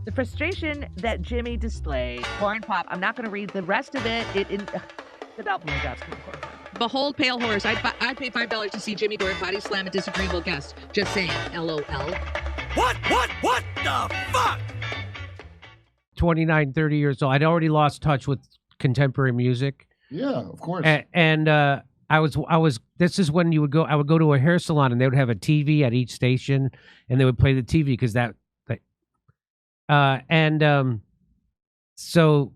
The frustration that Jimmy displayed. Cornpop. I'm not going to read the rest of it. About me, that's Behold, pale horse. I'd pay $5 to see Jimmy Dore body slam a disagreeable guest. Just saying. LOL. What the fuck? 29, 30 years old. I'd already lost touch with contemporary music. Yeah, of course. And I was. This is when I would go to a hair salon, and they would have a TV at each station, and they would play the TV because that. So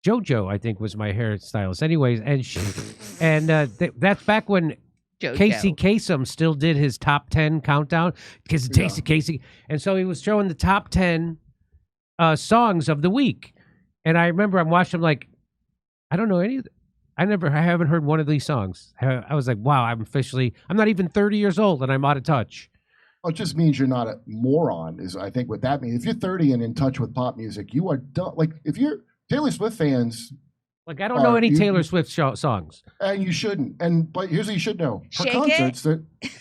JoJo, I think, was my hairstylist. Anyways, that's back when JoJo. Casey Kasem still did his top 10 countdown because it takes Casey, and so he was showing the top 10 songs of the week. And I remember I'm watching, I'm like, I don't know any of I haven't heard one of these songs. I was like, wow, I'm not even 30 years old and I'm out of touch. Oh, it just means you're not a moron, is I think what that means. If you're 30 and in touch with pop music, you are done. Like, if you're Taylor Swift fans. Like, I don't know any Taylor Swift songs. And you shouldn't. But here's what you should know. For Shake concerts,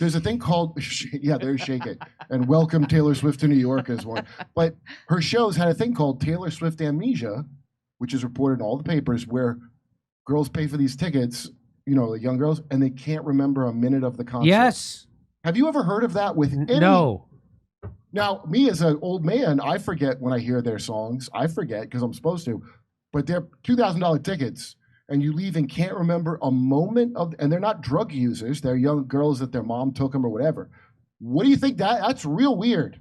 there's a thing called, there's Shake It. And Welcome Taylor Swift to New York is one. But her shows had a thing called Taylor Swift Amnesia, which is reported in all the papers, where girls pay for these tickets, the young girls, and they can't remember a minute of the concert. Yes. Have you ever heard of that with any? No. Now, me as an old man, I forget when I hear their songs. I forget because I'm supposed to. But they're $2,000 tickets, and you leave and can't remember a moment of. And they're not drug users. They're young girls that their mom took them or whatever. What do you think? That's real weird.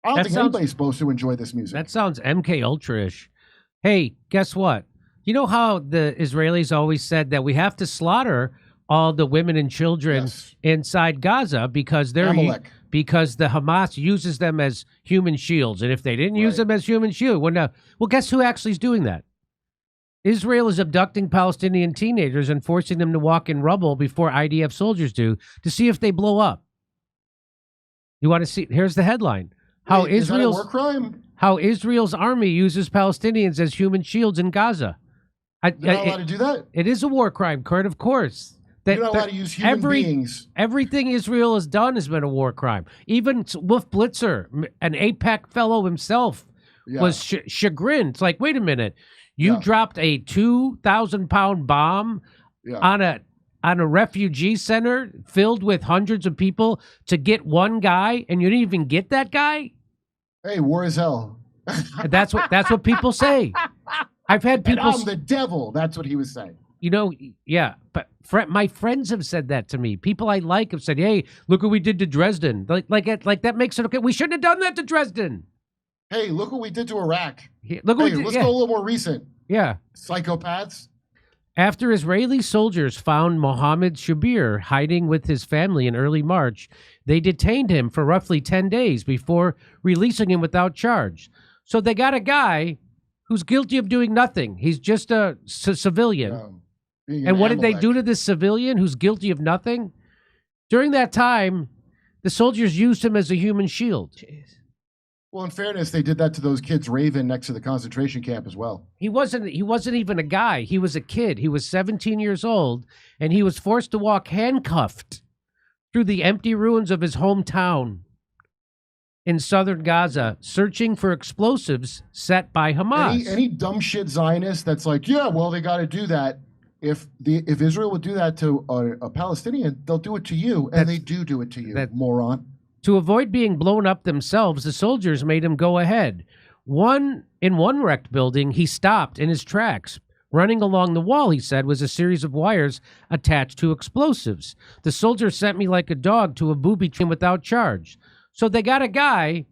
I don't think anybody's supposed to enjoy this music. That sounds MK Ultra-ish. Hey, guess what? You know how the Israelis always said that we have to slaughter all the women and children inside Gaza because the Hamas uses them as human shields, and if they didn't use them as human shields, well, guess who actually is doing that? Israel is abducting Palestinian teenagers and forcing them to walk in rubble before IDF soldiers do to see if they blow up. You want to see? Here's the headline: is that a war crime? How Israel's army uses Palestinians as human shields in Gaza. They're not allowed to do that. It is a war crime, Kurt. Of course. You're not allowed to use human beings. Everything Israel has done has been a war crime. Even Wolf Blitzer, an AIPAC fellow himself, was chagrined. It's like, wait a minute, you dropped a 2,000-pound bomb on a refugee center filled with hundreds of people to get one guy, and you didn't even get that guy? Hey, war is hell. That's what people say. I've had people. And I'm the devil. That's what he was saying. But my friends have said that to me. People I like have said, "Hey, look what we did to Dresden." Like that makes it okay. We shouldn't have done that to Dresden. Hey, look what we did to Iraq. Let's go a little more recent. Yeah, psychopaths. After Israeli soldiers found Mohammed Shabir hiding with his family in early March, they detained him for roughly 10 days before releasing him without charge. So they got a guy who's guilty of doing nothing. He's just a civilian. And what did they do to this civilian who's guilty of nothing? During that time, the soldiers used him as a human shield. Jeez. Well, in fairness, they did that to those kids raving next to the concentration camp as well. He wasn't even a guy. He was a kid. He was 17 years old, and he was forced to walk handcuffed through the empty ruins of his hometown in southern Gaza, searching for explosives set by Hamas. Any dumb shit Zionist that's like, yeah, well, they got to do that. If Israel would do that to a Palestinian, they'll do it to you, and they do it to you, moron. To avoid being blown up themselves, the soldiers made him go ahead. In one wrecked building, he stopped in his tracks. Running along the wall, he said, was a series of wires attached to explosives. The soldiers sent me like a dog to a booby train without charge. So they got a guy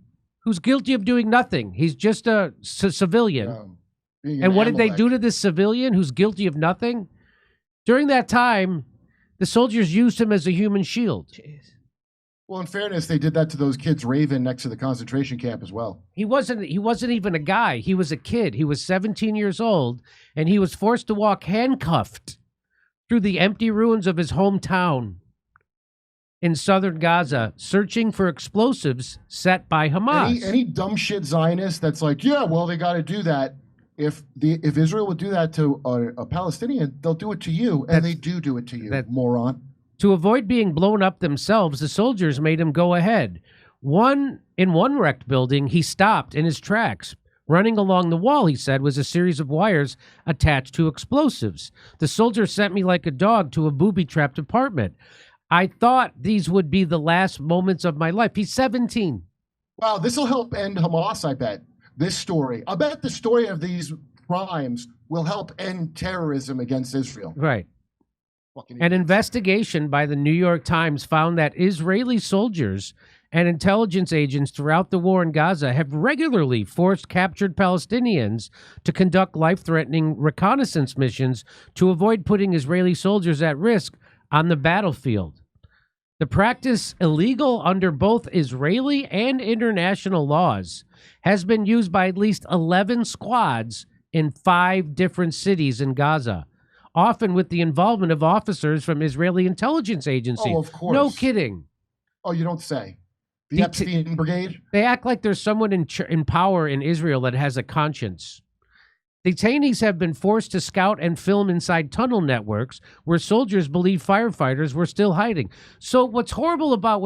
who's guilty of doing nothing. He's just a civilian. And what did they do to this civilian who's guilty of nothing? During that time, the soldiers used him as a human shield. Jeez. Well, in fairness, they did that to those kids raving next to the concentration camp as well. He wasn't even a guy. He was a kid. He was 17 years old, and he was forced to walk handcuffed through the empty ruins of his hometown in southern Gaza, searching for explosives set by Hamas. Any dumb shit Zionist that's like, yeah, well, they got to do that. If Israel would do that to a Palestinian, they'll do it to you, and they do it to you, moron. To avoid being blown up themselves, the soldiers made him go ahead. In one wrecked building, he stopped in his tracks. Running along the wall, he said, was a series of wires attached to explosives. The soldier sent me like a dog to a booby-trapped apartment. I thought these would be the last moments of my life. He's 17. Wow, this will help end Hamas, I bet. This story. I bet the story of these crimes will help end terrorism against Israel. Right. Fucking An idiots. investigation by the New York Times found that Israeli soldiers and intelligence agents throughout the war in Gaza have regularly forced captured Palestinians to conduct life-threatening reconnaissance missions to avoid putting Israeli soldiers at risk on the battlefield. The practice, illegal under both Israeli and international laws, has been used by at least 11 squads in 5 different cities in Gaza, often with the involvement of officers from Israeli intelligence agencies. Oh, of course. No kidding. Oh, you don't say. The Epstein Brigade? They act like there's someone in power in Israel that has a conscience. Detainees have been forced to scout and film inside tunnel networks where soldiers believe firefighters were still hiding. So what's horrible about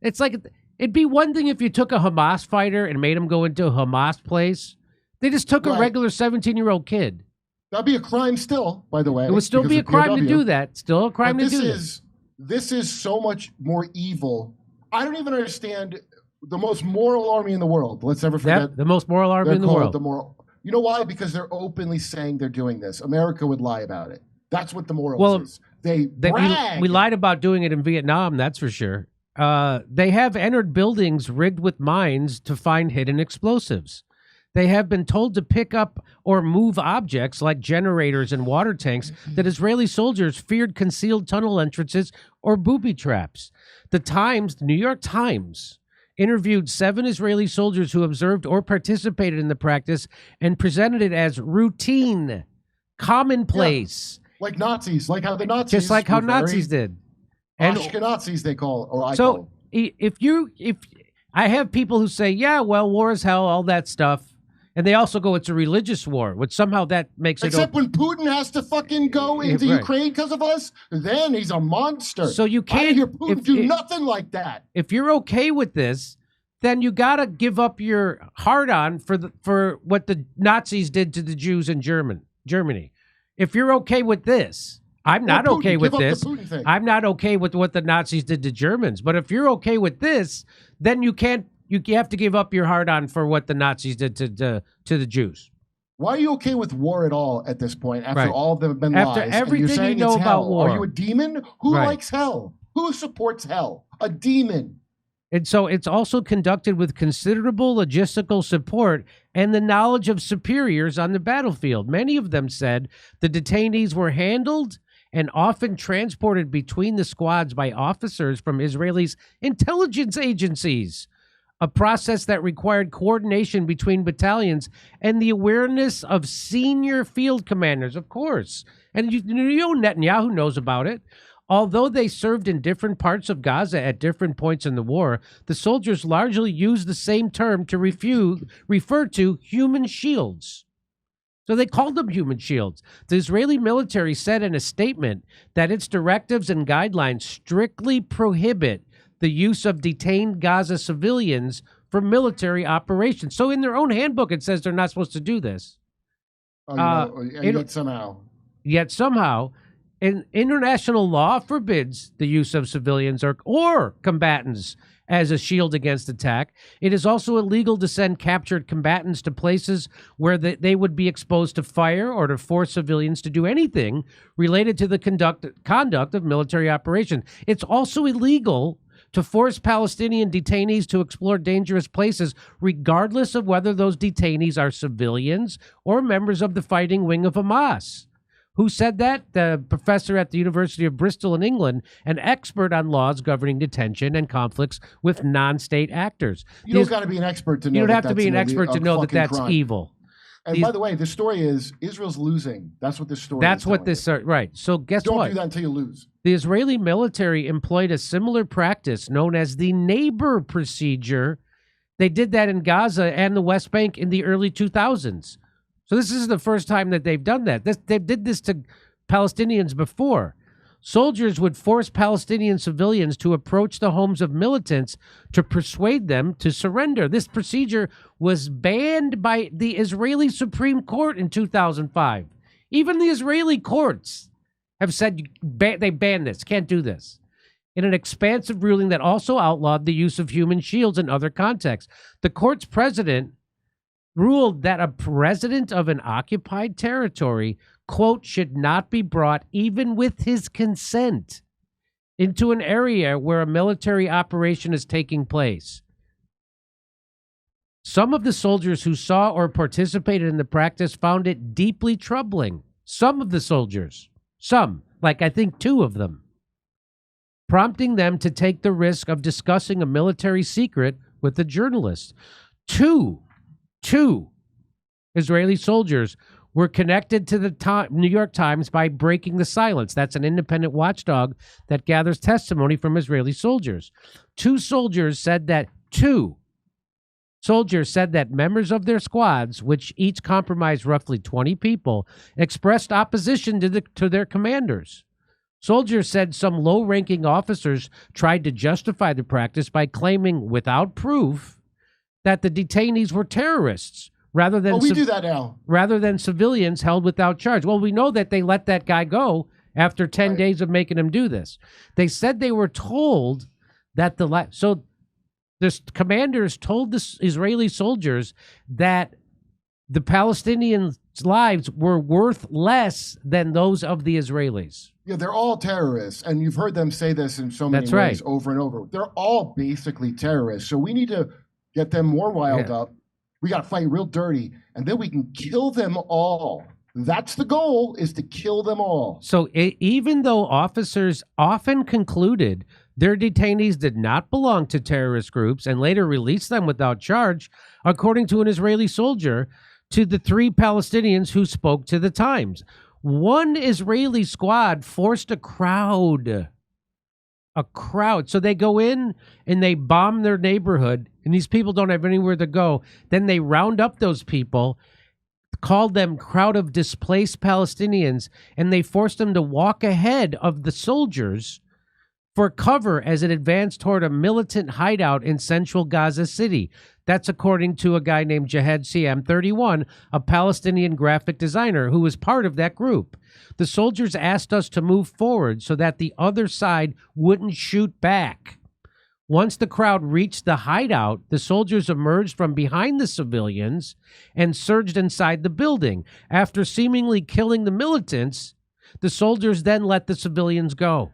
it's like, it'd be one thing if you took a Hamas fighter and made him go into a Hamas place. They just took a regular 17-year-old kid. That'd be a crime still, by the way. It would still be a crime to do that. Still a crime to do that. This is so much more evil. I don't even understand the most moral army in the world. Let's never forget. Yep, the most moral army in the world. You know why? Because they're openly saying they're doing this. America would lie about it. That's what the moral is. They brag. We lied about doing it in Vietnam, that's for sure. They have entered buildings rigged with mines to find hidden explosives. They have been told to pick up or move objects like generators and water tanks that Israeli soldiers feared concealed tunnel entrances or booby traps. The New York Times, interviewed 7 Israeli soldiers who observed or participated in the practice and presented it as routine, commonplace. Yeah, like Nazis, like how the Nazis. Just like how Nazis did. And Ashkenazis, they call it, or I so call them. if I have people who say, yeah, well, war is hell, all that stuff. And they also go, it's a religious war, which somehow that makes Except when Putin has to fucking go into Ukraine because of us, then he's a monster. So you can't I hear Putin do nothing like that. If you're okay with this, then you got to give up your hard-on for what the Nazis did to the Jews in Germany. If you're okay with this, I'm not okay with this. I'm not okay with what the Nazis did to Germans. But if you're okay with this, then you can't. You have to give up your hard-on for what the Nazis did to the Jews. Why are you okay with war at all at this point? After all of them have been lies, after everything you know about war, are you a demon? Who likes hell? Who supports hell? A demon. And so it's also conducted with considerable logistical support and the knowledge of superiors on the battlefield. Many of them said the detainees were handled and often transported between the squads by officers from Israel's intelligence agencies, a process that required coordination between battalions and the awareness of senior field commanders, of course. And you know Netanyahu knows about it. Although they served in different parts of Gaza at different points in the war, the soldiers largely used the same term to refer to human shields. So they called them human shields. The Israeli military said in a statement that its directives and guidelines strictly prohibit the use of detained Gaza civilians for military operations. So in their own handbook, it says they're not supposed to do this. Yet somehow, international law forbids the use of civilians or combatants as a shield against attack. It is also illegal to send captured combatants to places where they would be exposed to fire or to force civilians to do anything related to the conduct of military operations. It's also illegal to force Palestinian detainees to explore dangerous places, regardless of whether those detainees are civilians or members of the fighting wing of Hamas. Who said that? The professor at the University of Bristol in England, an expert on laws governing detention and conflicts with non-state actors. You don't got to be an expert to know. You don't have to be an expert to know that that's evil. And by the way, the story is Israel's losing. That's what this story is. That's what this, right. So guess what? Don't do that until you lose. The Israeli military employed a similar practice known as the neighbor procedure. They did that in Gaza and the West Bank in the early 2000s. So this is the first time that they've done that. They did this to Palestinians before. Soldiers would force Palestinian civilians to approach the homes of militants to persuade them to surrender. This procedure was banned by the Israeli Supreme Court in 2005. Even the Israeli courts have said they ban this, can't do this. In an expansive ruling that also outlawed the use of human shields in other contexts. The court's president ruled that a resident of an occupied territory, quote, should not be brought, even with his consent, into an area where a military operation is taking place. Some of the soldiers who saw or participated in the practice found it deeply troubling. Some of the soldiers, like I think 2 of them, prompting them to take the risk of discussing a military secret with a journalist. Two Israeli soldiers were connected to the New York Times by breaking the silence. That's an independent watchdog that gathers testimony from Israeli soldiers. Two soldiers said that members of their squads, which each comprised roughly 20 people, expressed opposition to their commanders. Soldiers said some low-ranking officers tried to justify the practice by claiming, without proof, that the detainees were terrorists rather than we do that now. Rather than civilians held without charge. Well, we know that they let that guy go after 10 days of making him do this. They said they were told that the commanders told the Israeli soldiers that the Palestinians' lives were worth less than those of the Israelis. Yeah, they're all terrorists, and you've heard them say this in so many ways over and over. They're all basically terrorists, so we need to get them more riled up. We got to fight real dirty, and then we can kill them all. That's the goal, is to kill them all. So even though officers often concluded their detainees did not belong to terrorist groups and later released them without charge, according to an Israeli soldier, to the 3 Palestinians who spoke to the Times. One Israeli squad forced a crowd. So they go in and they bomb their neighborhood, and these people don't have anywhere to go. Then they round up those people, called them crowd of displaced Palestinians, and they forced them to walk ahead of the soldiers for cover as it advanced toward a militant hideout in central Gaza City. That's according to a guy named Jahed Siam, 31, a Palestinian graphic designer who was part of that group. The soldiers asked us to move forward so that the other side wouldn't shoot back. Once the crowd reached the hideout, the soldiers emerged from behind the civilians and surged inside the building. After seemingly killing the militants, the soldiers then let the civilians go.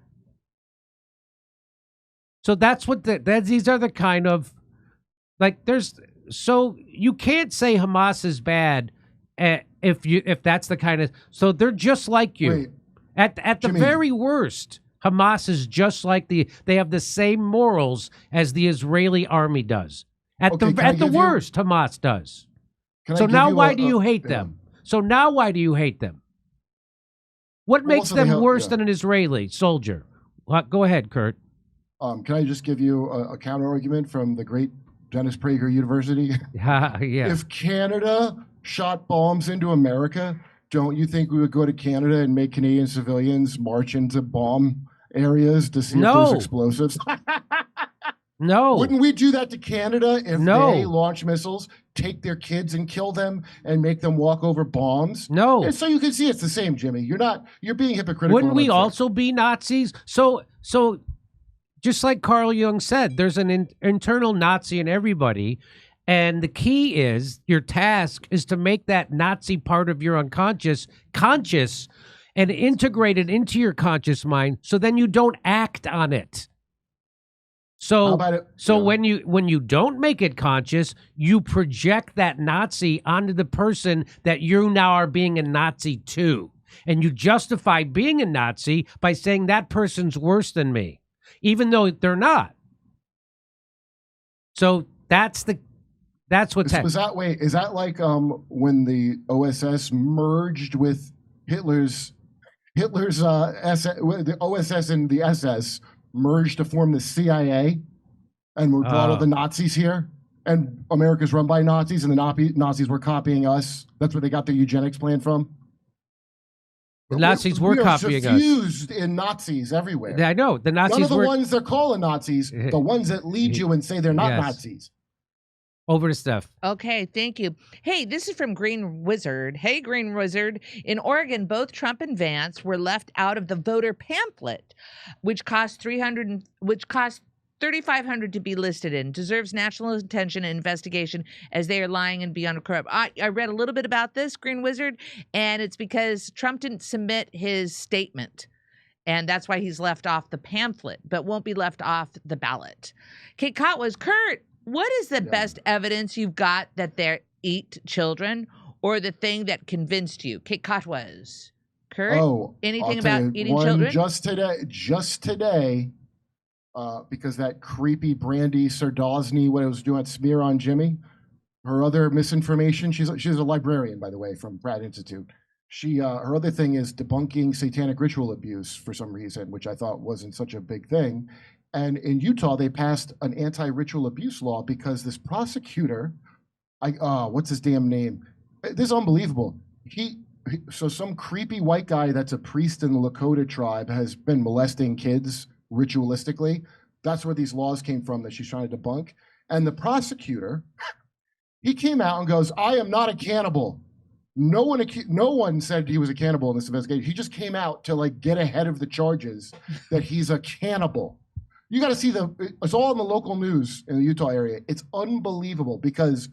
So that's what these are the kind of, like, so you can't say Hamas is bad if that's the kind of, so they're just like you. Wait, at the Jimmy, very worst, Hamas is just like they have the same morals as the Israeli army does. At the worst, Hamas does. So now why do you hate them? So now why do you hate them? What makes them worse than an Israeli soldier? Go ahead, Kurt. Can I just give you a counter argument from the great Dennis Prager University? Yeah. If Canada shot bombs into America, don't you think we would go to Canada and make Canadian civilians march into bomb areas to see if there's explosives? No. Wouldn't we do that to Canada if they launch missiles, take their kids and kill them and make them walk over bombs? No. And so you can see it's the same, Jimmy. You're being hypocritical. Wouldn't we also be Nazis? So just like Carl Jung said, there's an internal Nazi in everybody. And the key is, your task is to make that Nazi part of your unconscious conscious and integrate it into your conscious mind, so then you don't act on it. So when you don't make it conscious, you project that Nazi onto the person that you now are being a Nazi to. And you justify being a Nazi by saying that person's worse than me, even though they're not. So that's what's happening. Is that like when the OSS merged with Hitler's the OSS and the SS merged to form the CIA, and we brought all the Nazis here, and America's run by Nazis, and the Nazis were copying us? That's where they got their eugenics plan from. The Nazis were we are copying us. suffused in Nazis everywhere. I know. The Nazis None of the were ones they're calling Nazis, the ones that lead you and say they're not Yes. Nazis. over to Steph. Okay, thank you. Hey, this is from Green Wizard. Hey, Green Wizard. In Oregon, both Trump and Vance were left out of the voter pamphlet, which cost $3,500 to be listed in. Deserves national attention and investigation as they are lying and beyond corrupt. I read a little bit about this, Green Wizard, and it's because Trump didn't submit his statement. And that's why he's left off the pamphlet, but won't be left off the ballot. Kate Cott Kurt, what is the best evidence you've got that they eat children, or the thing that convinced you? Kate Cott Kurt, anything about eating children? Just today, because that creepy Brandy Sardosny, what it was doing at Smear on Jimmy, her other misinformation, she's a librarian, by the way, from Pratt Institute. Her other thing is debunking satanic ritual abuse for some reason, which I thought wasn't such a big thing. And in Utah, they passed an anti-ritual abuse law because this prosecutor, what's his damn name? This is unbelievable. So some creepy white guy that's a priest in the Lakota tribe has been molesting kids ritualistically. That's where these laws came from that she's trying to debunk. And the prosecutor, he came out and goes, "I am not a cannibal." No one said he was a cannibal in this investigation. He just came out to get ahead of the charges that he's a cannibal. You got to see it's all in the local news in the Utah area. It's unbelievable because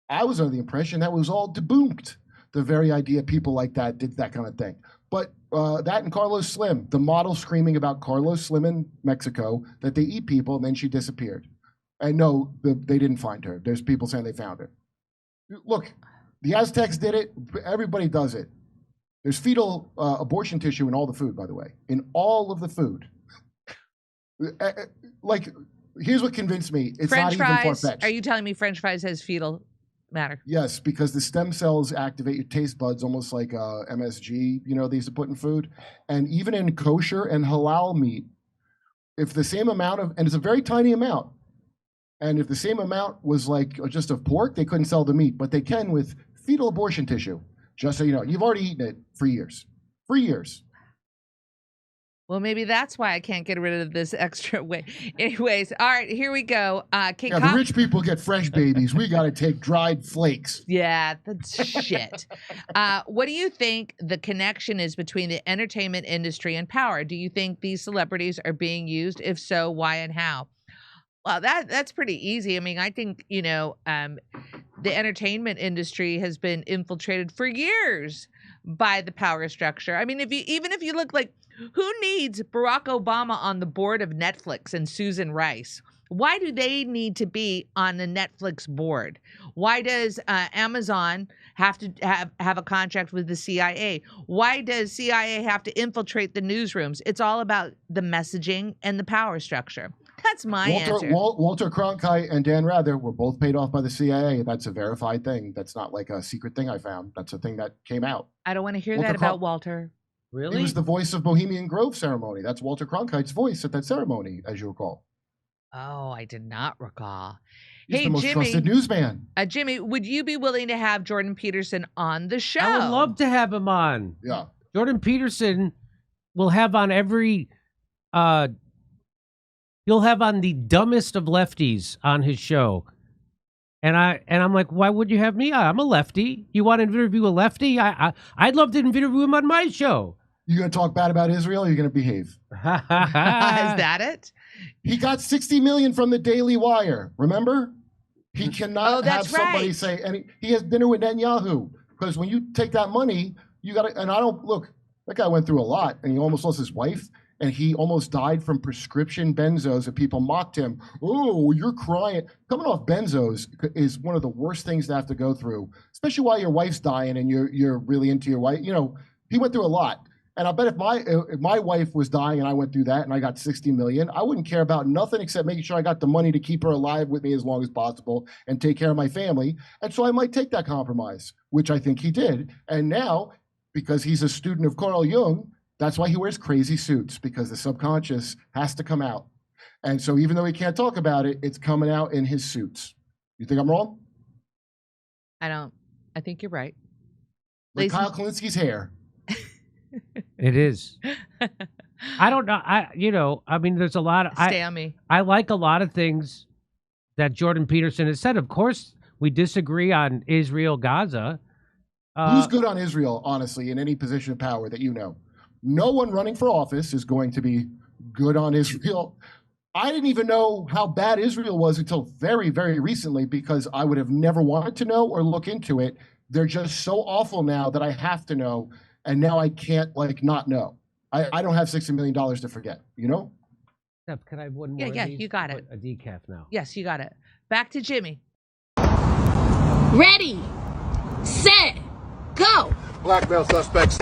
I was under the impression that was all debunked. The very idea people like that did that kind of thing. But that and Carlos Slim, the model screaming about Carlos Slim in Mexico, that they eat people, and then she disappeared. And no, they didn't find her. There's people saying they found her. Look, the Aztecs did it. Everybody does it. There's fetal abortion tissue in all the food, by the way. In all of the food. Here's what convinced me. It's French not even fries. far-fetched. Are you telling me French fries has fetal matter? Yes, because the stem cells activate your taste buds almost like MSG, they used to put in food. And even in kosher and halal meat, if the same amount and it's a very tiny amount, and if the same amount was just of pork, they couldn't sell the meat, but they can with fetal abortion tissue. Just so you know, you've already eaten it for years. For years. Well, maybe that's why I can't get rid of this extra weight. Anyways, all right, here we go. The rich people get fresh babies. We got to take dried flakes. Yeah, that's shit. What do you think the connection is between the entertainment industry and power? Do you think these celebrities are being used? If so, why and how? Well, that's pretty easy. I mean, I think, the entertainment industry has been infiltrated for years by the power structure. I mean, even if you look who needs Barack Obama on the board of Netflix and Susan Rice? Why do they need to be on the Netflix board? Why does Amazon have to have a contract with the CIA? Why does CIA have to infiltrate the newsrooms? It's all about the messaging and the power structure. That's my answer. Walter Cronkite and Dan Rather were both paid off by the CIA. That's a verified thing. That's not a secret thing I found. That's a thing that came out. I don't want to hear that about Walter. Really? He was the voice of Bohemian Grove ceremony. That's Walter Cronkite's voice at that ceremony, as you recall. Oh, I did not recall. He's hey, the most Jimmy, trusted newsman. Jimmy, would you be willing to have Jordan Peterson on the show? I would love to have him on. Yeah. Jordan Peterson will have on he'll have on the dumbest of lefties on his show. And I'm like, why would you have me on? I'm a lefty. You want to interview a lefty? I'd love to interview him on my show. You gonna talk bad about Israel? Or you're gonna behave? Is that it? He got $60 million from the Daily Wire. Remember? He cannot have somebody say. And he has dinner with Netanyahu because when you take that money, you got to. And I don't look. That guy went through a lot, and he almost lost his wife. And he almost died from prescription benzos, and people mocked him. Oh, you're crying. Coming off benzos is one of the worst things to have to go through, especially while your wife's dying and you're really into your wife. He went through a lot. And I bet if my wife was dying and I went through that and I got $60 million, I wouldn't care about nothing except making sure I got the money to keep her alive with me as long as possible and take care of my family. And so I might take that compromise, which I think he did. And now, because he's a student of Carl Jung, that's why he wears crazy suits, because the subconscious has to come out. And so even though he can't talk about it, it's coming out in his suits. You think I'm wrong? I don't. I think you're right. Like Kyle Kalinski's hair. It is. I don't know. I mean, there's a lot of... Stammy. I like a lot of things that Jordan Peterson has said. Of course, we disagree on Israel, Gaza. Who's good on Israel, honestly, in any position of power that you know? No one running for office is going to be good on Israel. I didn't even know how bad Israel was until very, very recently, because I would have never wanted to know or look into it. They're just so awful now that I have to know, and now I can't not know. I don't have $60 million to forget, you know? Steph, can I have one more? Yeah, of these? you got it. A decaf now. Yes, you got it. Back to Jimmy. Ready, set, go. Blackmail suspects.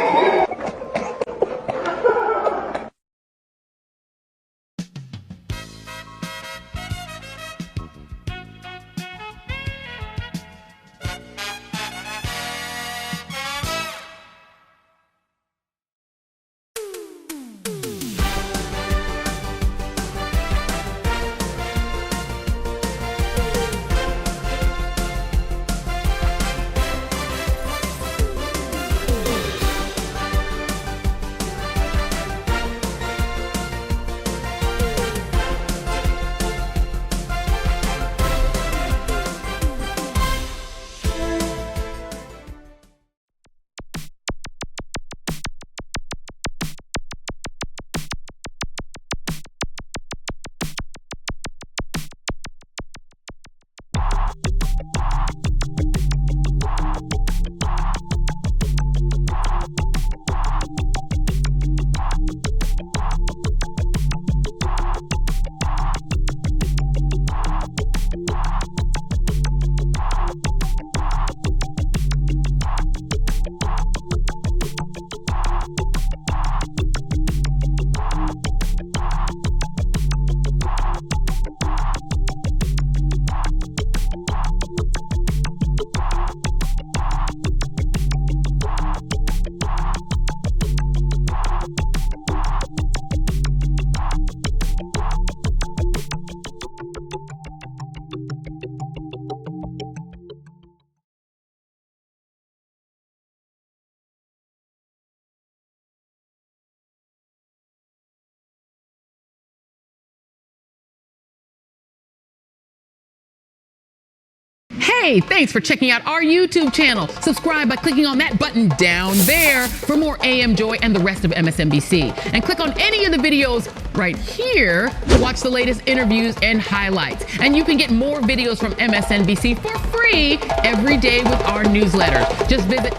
Hey, thanks for checking out our YouTube channel. Subscribe by clicking on that button down there for more AM Joy and the rest of MSNBC. And click on any of the videos right here to watch the latest interviews and highlights. And you can get more videos from MSNBC for free every day with our newsletter. Just visit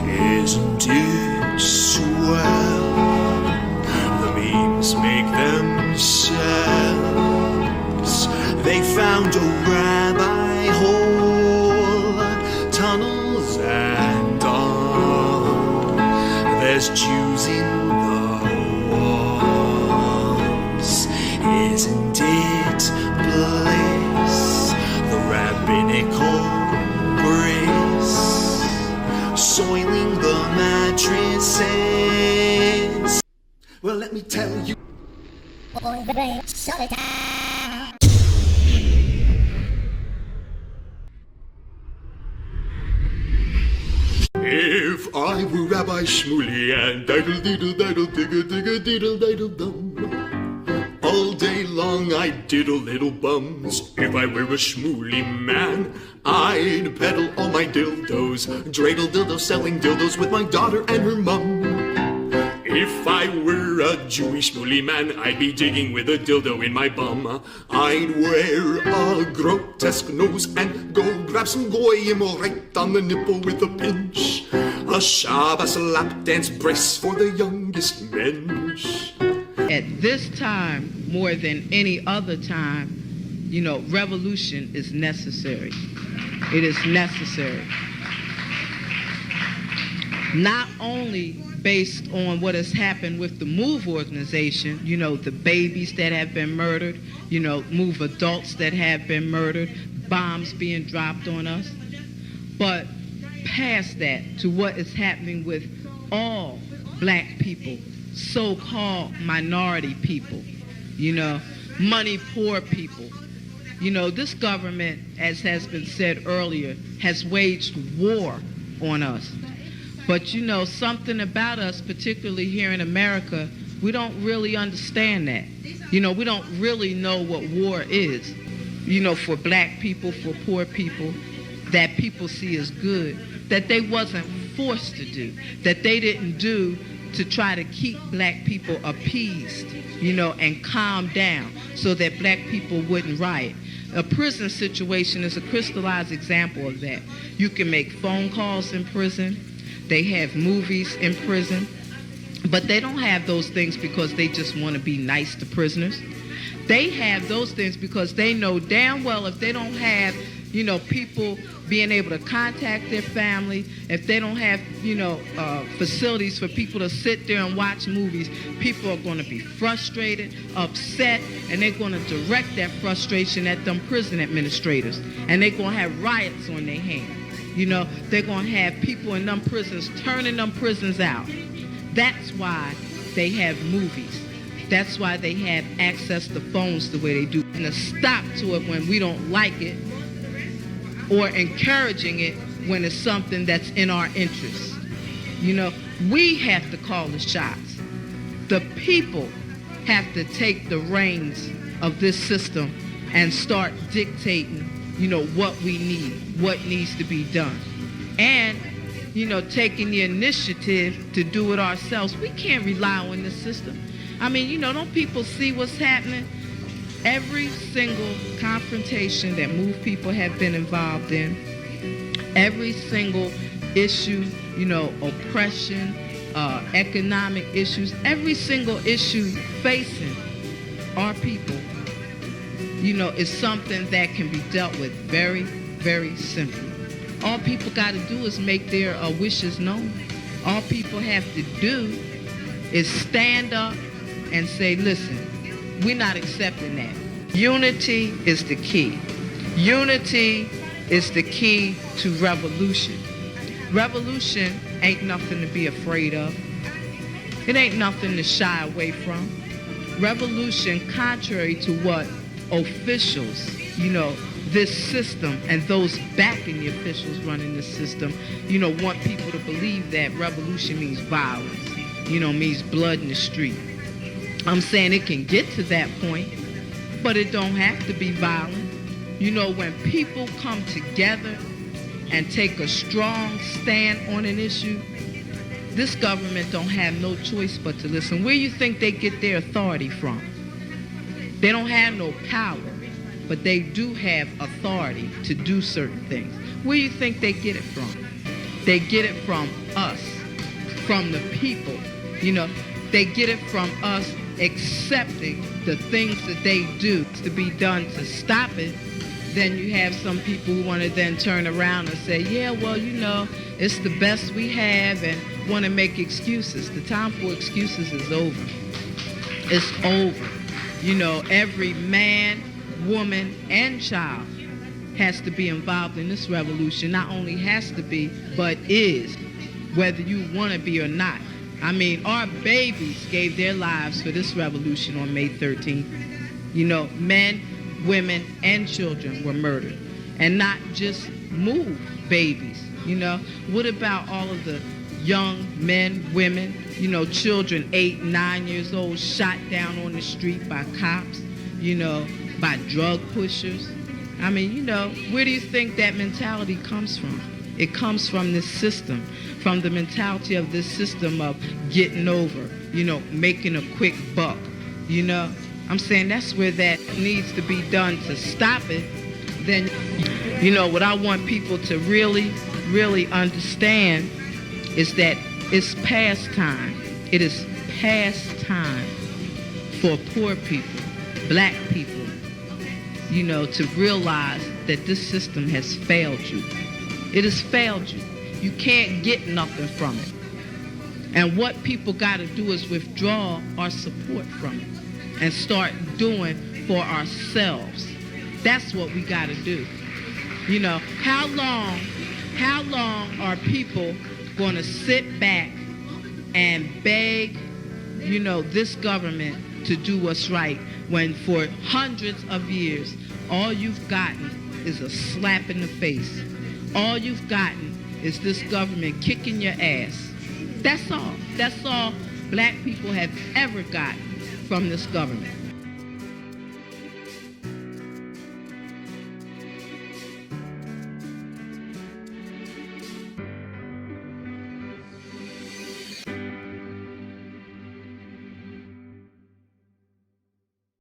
Isn't it swell? The memes make themselves. They found a rabbi hole, tunnels and all. There's Jews in the walls. Isn't it bliss? The rabbinical grace soiling the mattresses. Well, let me tell you. Shut it down. If I were Rabbi Shmuley and diddle diddle diddle digga digga diddle diddle dum, all day long I'd diddle little bums. If I were a Shmuley man, I'd peddle all my dildos, dreidel dildos, selling dildos with my daughter and her mum. If I were a Jewish Shmuley man, I'd be digging with a dildo in my bum. I'd wear a grotesque nose and go grab some goyim right on the nipple with a pinch. A Shabbos lap dance brace for the youngest mensch. At this time, more than any other time, you know, revolution is necessary. It is necessary. Not only based on what has happened with the MOVE organization, you know, the babies that have been murdered, you know, MOVE adults that have been murdered, bombs being dropped on us, but past that to what is happening with all black people, so-called minority people, you know, money poor people, You know, this government, as has been said earlier, has waged war on us. But you know, something about us, particularly here in America, we don't really understand that. You know, we don't really know what war is. You know, for black people, for poor people, that people see as good, that they wasn't forced to do, that they didn't do to try to keep black people appeased, you know, and calm down so that black people wouldn't riot. A prison situation is a crystallized example of that. You can make phone calls in prison. They have movies in prison. But they don't have those things because they just want to be nice to prisoners. They have those things because they know damn well if they don't have, you know, people being able to contact their family, if they don't have, you know, facilities for people to sit there and watch movies, people are going to be frustrated, upset, and they're going to direct that frustration at them prison administrators. And they're going to have riots on their hands. You know, they're going to have people in them prisons turning them prisons out. That's why they have movies. That's why they have access to phones the way they do. And a stop to it when we don't like it, or encouraging it when it's something that's in our interest. You know, we have to call the shots. The people have to take the reins of this system and start dictating, you know, what we need, what needs to be done. And you know, taking the initiative to do it ourselves. We can't rely on this system. I mean, you know, don't people see what's happening? Every single confrontation that MOVE people have been involved in, every single issue, you know, oppression, economic issues, every single issue facing our people, you know, is something that can be dealt with very, very simply. All people got to do is make their wishes known. All people have to do is stand up and say, listen, we're not accepting that. Unity is the key. Unity is the key to revolution. Revolution ain't nothing to be afraid of. It ain't nothing to shy away from. Revolution, contrary to what officials, you know, this system and those backing the officials running the system, you know, want people to believe that revolution means violence, you know, means blood in the street. I'm saying it can get to that point, but it don't have to be violent. You know, when people come together and take a strong stand on an issue, this government don't have no choice but to listen. Where you think they get their authority from? They don't have no power, but they do have authority to do certain things. Where do you think they get it from? They get it from us, from the people. You know, they get it from us accepting the things that they do to be done to stop it. Then you have some people who want to then turn around and say, yeah, well, you know, it's the best we have, and want to make excuses. The time for excuses is over. It's over. You know, every man, woman, and child has to be involved in this revolution. Not only has to be, but is, whether you want to be or not. I mean, our babies gave their lives for this revolution on May 13th. You know, men, women, and children were murdered. And not just MOVE babies, you know. What about all of the young men, women, you know, children 8, 9 years old shot down on the street by cops, you know, by drug pushers? I mean, you know, where do you think that mentality comes from? It comes from this system, from the mentality of this system of getting over, you know, making a quick buck, you know. I'm saying that's where that needs to be done to stop it. Then, you know, what I want people to really, really understand is that it's past time. It is past time for poor people, black people, you know, to realize that this system has failed you. It has failed you. You can't get nothing from it. And what people got to do is withdraw our support from it and start doing for ourselves. That's what we got to do. You know, how long are people going to sit back and beg, you know, this government to do what's right when for hundreds of years all you've gotten is a slap in the face. All you've gotten is this government kicking your ass. That's all. That's all black people have ever gotten from this government.